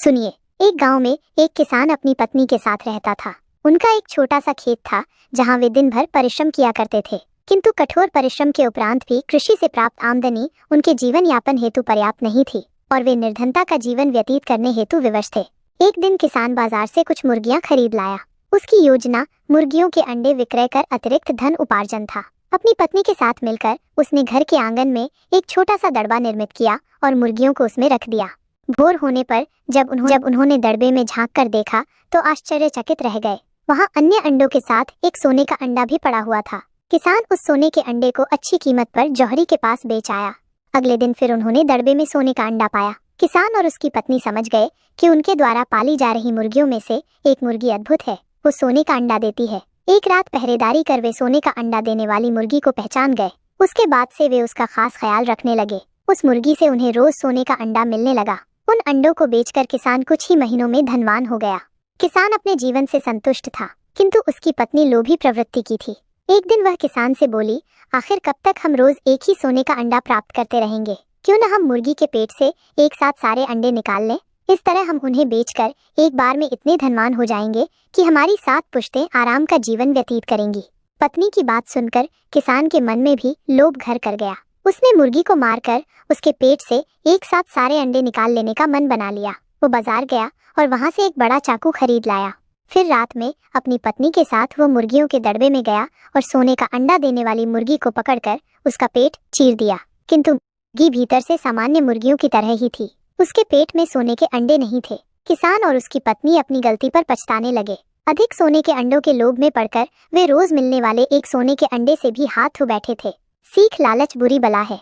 सुनिए, एक गांव में एक किसान अपनी पत्नी के साथ रहता था। उनका एक छोटा सा खेत था जहां वे दिन भर परिश्रम किया करते थे, किंतु कठोर परिश्रम के उपरांत भी कृषि से प्राप्त आमदनी उनके जीवन यापन हेतु पर्याप्त नहीं थी और वे निर्धनता का जीवन व्यतीत करने हेतु विवश थे। एक दिन किसान बाजार से कुछ मुर्गियां खरीद लाया। उसकी योजना मुर्गियों के अंडे विक्रय कर अतिरिक्त धन उपार्जन था। अपनी पत्नी के साथ मिलकर उसने घर के आंगन में एक छोटा सा दड़बा निर्मित किया और मुर्गियों को उसमें रख दिया। भोर होने पर जब उन्होंने दड़बे में झांक कर देखा तो आश्चर्यचकित रह गए। वहां अन्य अंडों के साथ एक सोने का अंडा भी पड़ा हुआ था। किसान उस सोने के अंडे को अच्छी कीमत पर जौहरी के पास बेच आया। अगले दिन फिर उन्होंने दड़बे में सोने का अंडा पाया। किसान और उसकी पत्नी समझ गए कि उनके द्वारा पाली जा रही मुर्गियों में से एक मुर्गी अद्भुत है, वो सोने का अंडा देती है। एक रात पहरेदारी कर वे सोने का अंडा देने वाली मुर्गी को पहचान गए। उसके बाद से वे उसका खास ख्याल रखने लगे। उस मुर्गी से उन्हें रोज सोने का अंडा मिलने लगा। उन अंडों को बेचकर किसान कुछ ही महीनों में धनवान हो गया। किसान अपने जीवन से संतुष्ट था, किंतु उसकी पत्नी लोभी प्रवृत्ति की थी। एक दिन वह किसान से बोली, आखिर कब तक हम रोज एक ही सोने का अंडा प्राप्त करते रहेंगे? क्यों न हम मुर्गी के पेट से एक साथ सारे अंडे निकाल लें। इस तरह हम उन्हें बेचकर एक बार में इतने धनवान हो जाएंगे कि हमारी 7 पुश्तें आराम का जीवन व्यतीत करेंगी। पत्नी की बात सुनकर किसान के मन में भी लोभ घर कर गया। उसने मुर्गी को मारकर उसके पेट से एक साथ सारे अंडे निकाल लेने का मन बना लिया। वो बाजार गया और वहां से एक बड़ा चाकू खरीद लाया। फिर रात में अपनी पत्नी के साथ वो मुर्गियों के दड़बे में गया और सोने का अंडा देने वाली मुर्गी को पकड़कर उसका पेट चीर दिया। किंतु मुर्गी भीतर से सामान्य मुर्गियों की तरह ही थी। उसके पेट में सोने के अंडे नहीं थे। किसान और उसकी पत्नी अपनी गलती पर पछताने लगे। अधिक सोने के अंडों के लोभ में पड़कर वे रोज मिलने वाले एक सोने के अंडे से भी हाथ धो बैठे थे। सीख, लालच बुरी बला है।